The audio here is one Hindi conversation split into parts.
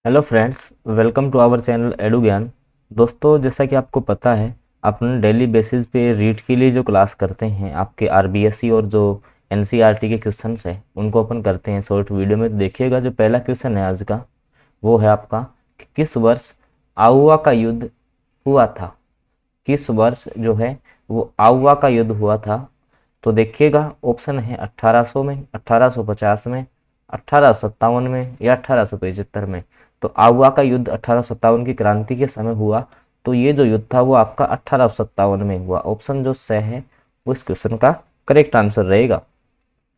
Hello friends, welcome to our channel Edu Gyan. दोस्तों, जैसा कि आपको पता है, अपन डेली बेसिस पे रीट के लिए जो क्लास करते हैं, आपके आरबीएससी और जो एनसीईआरटी के क्वेश्चंस हैं उनको अपन करते हैं शॉर्ट वीडियो में। तो देखिएगा, जो पहला क्वेश्चन है आज का वो है आपका कि किस वर्ष आउवा का युद्ध हुआ था। किस वर्ष जो है वो आउवा का युद्ध हुआ था। तो देखिएगा, ऑप्शन है 1800 में, 1850 में, 1857 में या 1875 में। तो आउवा का युद्ध 1857 की क्रांति के समय हुआ। तो ये जो युद्ध था वो आपका 1857 में हुआ। ऑप्शन जो सही है वो इस क्वेश्चन का करेक्ट आंसर रहेगा।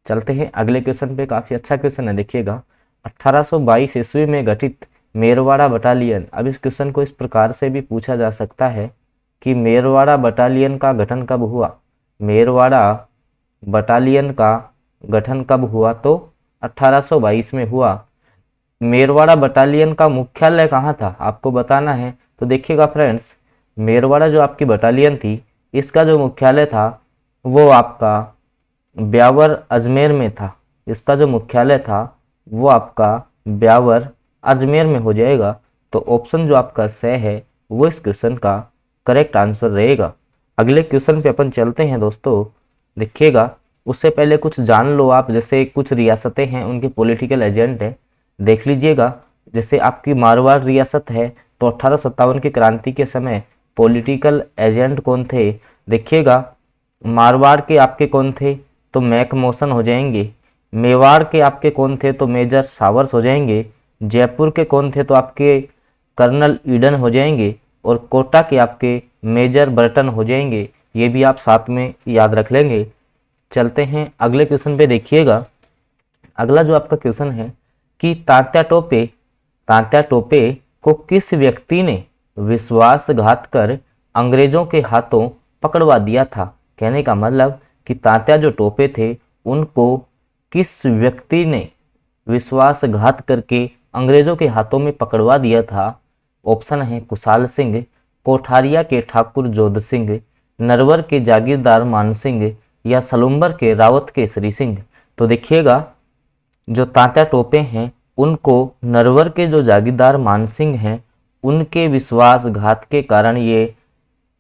चलते हैं अगले क्वेश्चन पे। काफ़ी अच्छा क्वेश्चन है, देखिएगा। 1822 ईस्वी में गठित मेरवाड़ा बटालियन। अब इस क्वेश्चन को इस प्रकार से भी पूछा जा सकता है कि मेरवाड़ा बटालियन का गठन कब हुआ। मेरवाड़ा बटालियन का गठन कब हुआ? तो 1822 में हुआ। मेरवाड़ा बटालियन का मुख्यालय कहाँ था, आपको बताना है। तो देखिएगा फ्रेंड्स, मेरवाड़ा जो आपकी बटालियन थी, इसका जो मुख्यालय था वो आपका ब्यावर अजमेर में था। इसका जो मुख्यालय था वो आपका ब्यावर अजमेर में हो जाएगा। तो ऑप्शन जो आपका सही है वो इस क्वेश्चन का करेक्ट आंसर रहेगा। अगले क्वेश्चन पे अपन चलते हैं दोस्तों। देखिएगा, उससे पहले कुछ जान लो आप। जैसे कुछ रियासतें हैं, उनके पॉलिटिकल एजेंट है, देख लीजिएगा। जैसे आपकी मारवाड़ रियासत है, तो 1857 की क्रांति के समय पॉलिटिकल एजेंट कौन थे? देखिएगा, मारवाड़ के आपके कौन थे? तो मैक मोशन हो जाएंगे। मेवाड़ के आपके कौन थे? तो मेजर सावर्स हो जाएंगे। जयपुर के कौन थे? तो आपके कर्नल ईडन हो जाएंगे। और कोटा के आपके मेजर बर्टन हो जाएंगे। ये भी आप साथ में याद रख लेंगे। चलते हैं अगले क्वेश्चन पे। देखिएगा, अगला जो आपका क्वेश्चन है कि तात्या टोपे को किस व्यक्ति ने विश्वासघात कर अंग्रेजों के हाथों पकड़वा दिया था। कहने का मतलब कि तात्या जो टोपे थे उनको किस व्यक्ति ने विश्वासघात करके अंग्रेजों के हाथों में पकड़वा दिया था। ऑप्शन है कुशाल सिंह, कोठारिया के ठाकुर जोध सिंह, नरवर के जागीरदार मान सिंह या सलुम्बर के रावत केसरी सिंह। तो देखिएगा, जो तात्या टोपे हैं उनको नरवर के जो जागीरदार मानसिंह हैं उनके विश्वासघात के कारण ये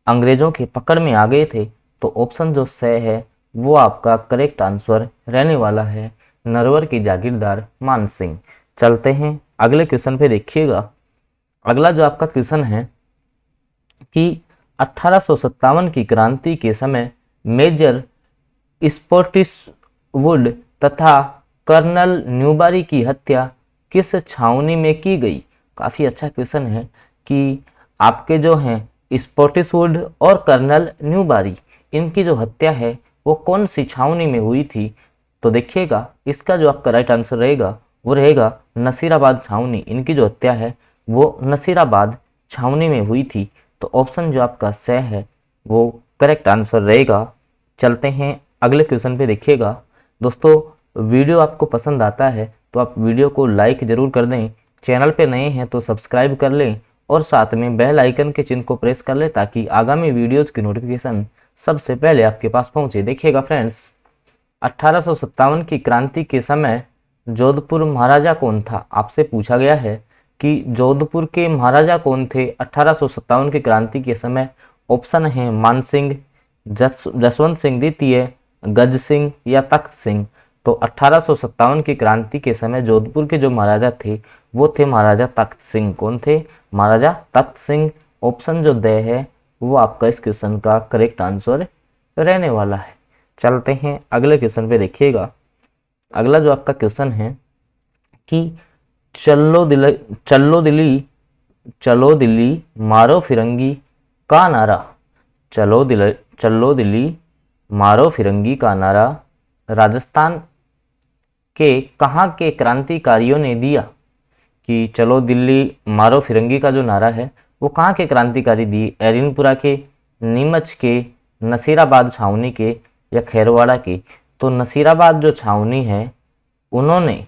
अंग्रेजों के पकड़ में आ गए थे। तो ऑप्शन जो सही है वो आपका करेक्ट आंसर रहने वाला है, नरवर की जागीरदार मानसिंह। चलते हैं अगले क्वेश्चन पे। देखिएगा, अगला जो आपका क्वेश्चन है कि 1857 की क्रांति के समय मेजर स्पॉटिसवुड तथा कर्नल न्यूबारी की हत्या किस छावनी में की गई। काफ़ी अच्छा क्वेश्चन है कि आपके जो हैं स्पॉटिसवुड और कर्नल न्यूबारी, इनकी जो हत्या है वो कौन सी छावनी में हुई थी। तो देखिएगा, इसका जो आपका राइट आंसर रहेगा वो रहेगा नसीराबाद छावनी। इनकी जो हत्या है वो नसीराबाद छावनी में हुई थी। तो ऑप्शन जो आपका सही है वो करेक्ट आंसर रहेगा। चलते हैं अगले क्वेश्चन पे। देखिएगा दोस्तों, वीडियो आपको पसंद आता है तो आप वीडियो को लाइक ज़रूर कर दें। चैनल पे नए हैं तो सब्सक्राइब कर लें और साथ में बेल आइकन के चिन्ह को प्रेस कर लें ताकि आगामी वीडियोज़ की नोटिफिकेशन सबसे पहले आपके पास पहुंचे। देखिएगा फ्रेंड्स, 1857 की क्रांति के समय जोधपुर महाराजा कौन था। आपसे पूछा गया है कि जोधपुर के महाराजा कौन थे 1857 की क्रांति के समय। ऑप्शन है मान सिंह, जसवंत सिंह द्वितीय, गज सिंह या तख्त सिंह। तो 1857 की क्रांति के समय जोधपुर के जो महाराजा थे वो थे महाराजा तख्त सिंह। कौन थे? महाराजा तख्त सिंह। ऑप्शन जो द है वो आपका इस क्वेश्चन का करेक्ट आंसर रहने वाला है। चलते हैं अगले क्वेश्चन पे। देखिएगा, अगला जो आपका क्वेश्चन है कि चलो दिल्ली चलो दिल्ली मारो फिरंगी का नारा। चलो दिल्ली मारो फिरंगी का नारा राजस्थान के कहाँ के क्रांतिकारियों ने दिया। कि चलो दिल्ली मारो फिरंगी का जो नारा है वो कहाँ के क्रांतिकारी दिए? एरिनपुरा के, नीमच के, नसीराबाद छावनी के या खैरवाड़ा के। तो नसीराबाद जो छावनी है उन्होंने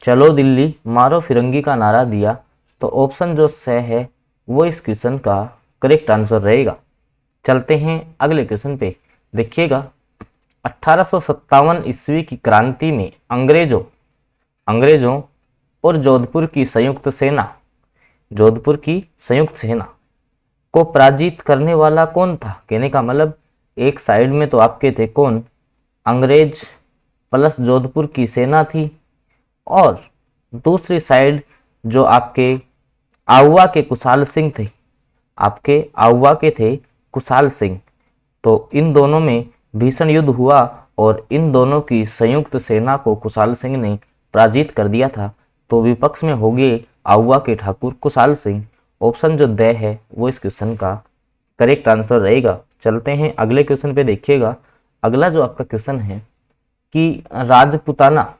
चलो दिल्ली मारो फिरंगी का नारा दिया। तो ऑप्शन जो सही है वो इस क्वेश्चन का करेक्ट आंसर रहेगा। चलते हैं अगले क्वेश्चन पे। देखिएगा, 1857 ईस्वी की क्रांति में अंग्रेजों और जोधपुर की संयुक्त सेना जोधपुर की संयुक्त सेना को पराजित करने वाला कौन था। कहने का मतलब एक साइड में तो आपके थे कौन, अंग्रेज प्लस जोधपुर की सेना थी, और दूसरी साइड जो आपके आहुआ के कुशाल सिंह थे, आपके आहुआ के थे कुशाल सिंह। तो इन दोनों में भीषण युद्ध हुआ और इन दोनों की संयुक्त सेना को कुशाल सिंह ने पराजित कर दिया था। तो विपक्ष में हो गए आहुआ के ठाकुर कुशाल सिंह। ऑप्शन जो द है वो इस क्वेश्चन का करेक्ट आंसर रहेगा। चलते हैं अगले क्वेश्चन पे। देखिएगा अगला जो आपका क्वेश्चन है कि राजपूताना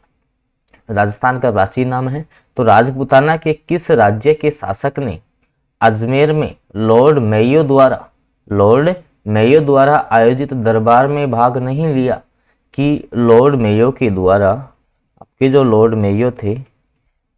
राजस्थान का प्राचीन नाम है, तो राजपूताना के किस राज्य के शासक ने अजमेर में लॉर्ड मेयो द्वारा आयोजित दरबार में भाग नहीं लिया। कि लॉर्ड मेयो के द्वारा, आपके जो लॉर्ड मेयो थे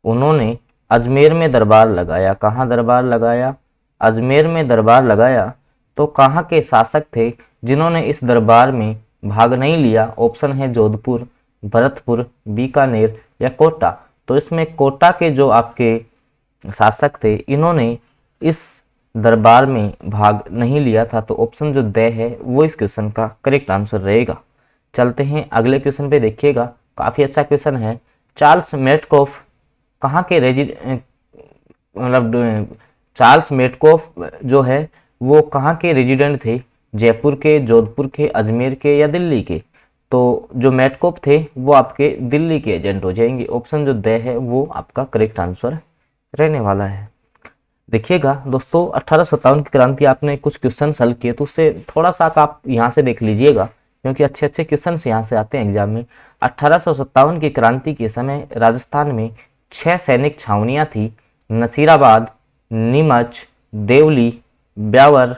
उन्होंने अजमेर में दरबार लगाया। कहाँ दरबार लगाया? अजमेर में दरबार लगाया। तो कहाँ के शासक थे जिन्होंने इस दरबार में भाग नहीं लिया? ऑप्शन है जोधपुर, भरतपुर, बीकानेर या कोटा। तो इसमें कोटा के जो आपके शासक थे इन्होंने इस दरबार में भाग नहीं लिया था। तो ऑप्शन जो द है वो इस क्वेश्चन का करेक्ट आंसर रहेगा। चलते हैं अगले क्वेश्चन पे। देखिएगा काफ़ी अच्छा क्वेश्चन है। चार्ल्स मेटकॉफ कहाँ के चार्ल्स मेटकॉफ जो है वो कहाँ के रेजिडेंट थे? जयपुर के, जोधपुर के, अजमेर के या दिल्ली के? तो जो मेटकॉफ थे वो आपके दिल्ली के एजेंट हो जाएंगे। ऑप्शन जो द है वो आपका करेक्ट आंसर रहने वाला है। देखिएगा दोस्तों 1857 की क्रांति आपने कुछ क्वेश्चन हल किए, तो उससे थोड़ा सा आप यहाँ से देख लीजिएगा क्योंकि अच्छे अच्छे क्वेश्चन यहाँ से आते हैं एग्जाम में। 1857 की क्रांति के समय राजस्थान में 6 सैनिक छावनियाँ थी। नसीराबाद, नीमच, देवली, ब्यावर,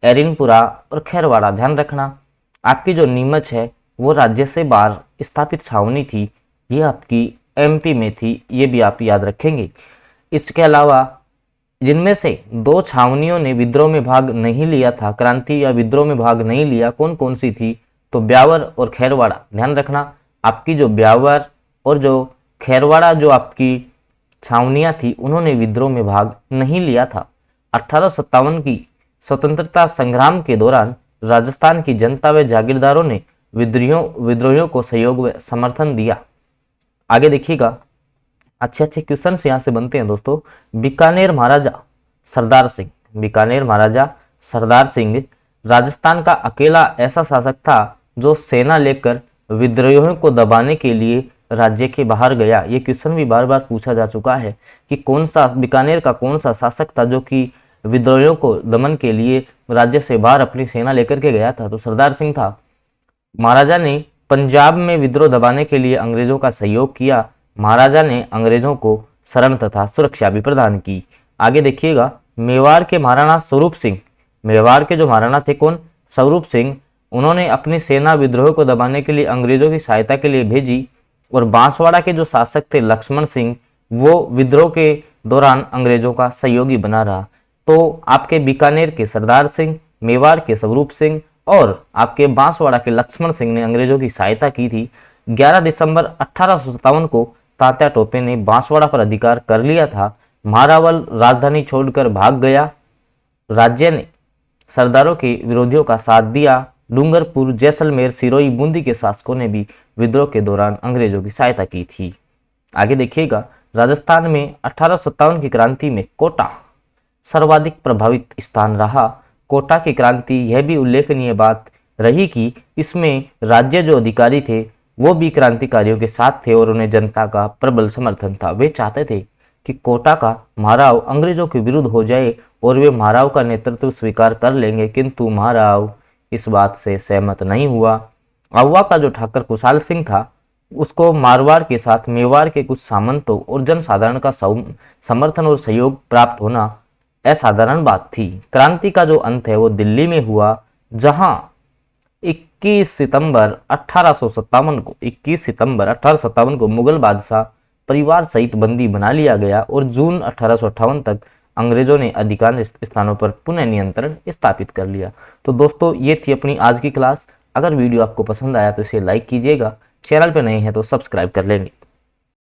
एरिनपुरा और खैरवाड़ा। ध्यान रखना आपकी जो नीमच है वो राज्य से बाहर स्थापित छावनी थी, ये आपकी एमपी में थी, ये भी आप याद रखेंगे। इसके अलावा जिनमें से 2 छावनियों ने विद्रोह में भाग नहीं लिया था, क्रांति या विद्रोह में भाग नहीं लिया, कौन कौन सी थी? तो ब्यावर और खैरवाड़ा। ध्यान रखना आपकी जो ब्यावर और जो खैरवाड़ा जो आपकी छावनियाँ थी उन्होंने विद्रोह में भाग नहीं लिया था। 1857 की स्वतंत्रता संग्राम के दौरान राजस्थान की जनता व जागीरदारों ने विद्रोहियों को सहयोग व समर्थन दिया। आगे देखिएगा अच्छे अच्छे क्वेश्चन यहाँ से बनते हैं दोस्तों। बीकानेर महाराजा सरदार सिंह राजस्थान का अकेला ऐसा शासक था जो सेना लेकर विद्रोहियों को दबाने के लिए राज्य के बाहर गया। ये क्वेश्चन भी बार बार पूछा जा चुका है कि कौन सा बीकानेर का कौन सा शासक था जो कि विद्रोहियों को दमन के लिए राज्य से बाहर अपनी सेना लेकर के गया था? तो सरदार सिंह था। महाराजा ने पंजाब में विद्रोह दबाने के लिए अंग्रेजों का सहयोग किया। महाराजा ने अंग्रेजों को शरण तथा सुरक्षा भी प्रदान की। आगे देखिएगा मेवाड़ के महाराणा स्वरूप सिंह, मेवाड़ के जो महाराणा थे कौन? स्वरूप सिंह। उन्होंने अपनी सेना विद्रोह को दबाने के लिए अंग्रेजों की सहायता के लिए भेजी। और बांसवाड़ा के जो शासक थे लक्ष्मण सिंह, वो विद्रोह के दौरान अंग्रेजों का सहयोगी बना रहा। तो आपके बीकानेर के सरदार सिंह, मेवाड़ के स्वरूप सिंह और आपके बांसवाड़ा के लक्ष्मण सिंह ने अंग्रेजों की सहायता की थी। 11 दिसंबर 1857 को तात्या टोपे ने बांसवाड़ा पर अधिकार कर लिया था। महारावल राजधानी छोड़कर भाग गया। राज्य ने सरदारों के विरोधियों का साथ दिया। डूंगरपुर, जैसलमेर, सिरोही, बूंदी के शासकों ने भी विद्रोह के दौरान अंग्रेजों की सहायता की थी। आगे देखिएगा राजस्थान में 1857 की क्रांति में कोटा सर्वाधिक प्रभावित स्थान रहा। कोटा की क्रांति यह भी उल्लेखनीय बात रही कि इसमें राज्य जो अधिकारी थे वो भी क्रांतिकारियों के साथ थे और उन्हें जनता का प्रबल समर्थन था। वे चाहते थे कि कोटा का महाराव अंग्रेजों के विरुद्ध हो जाए और वे महाराव का नेतृत्व स्वीकार कर लेंगे, किंतु महाराव इस बात से सहमत नहीं हुआ। आहुआ का जो ठाकर कुशाल सिंह था उसको मारवाड़ के साथ मेवाड़ के कुछ सामंतों और जनसाधारण का समर्थन और सहयोग प्राप्त होना असाधारण बात थी। क्रांति का जो अंत है वो दिल्ली में हुआ, जहां 21 सितंबर 1857 को मुगल बादशाह परिवार सहित बंदी बना लिया गया और जून 1858 तक अंग्रेजों ने अधिकांश स्थानों पर पुनः नियंत्रण स्थापित कर लिया। तो दोस्तों ये थी अपनी आज की क्लास। अगर वीडियो आपको पसंद आया तो इसे लाइक कीजिएगा, चैनल पर नए हैं तो सब्सक्राइब कर लेंगे।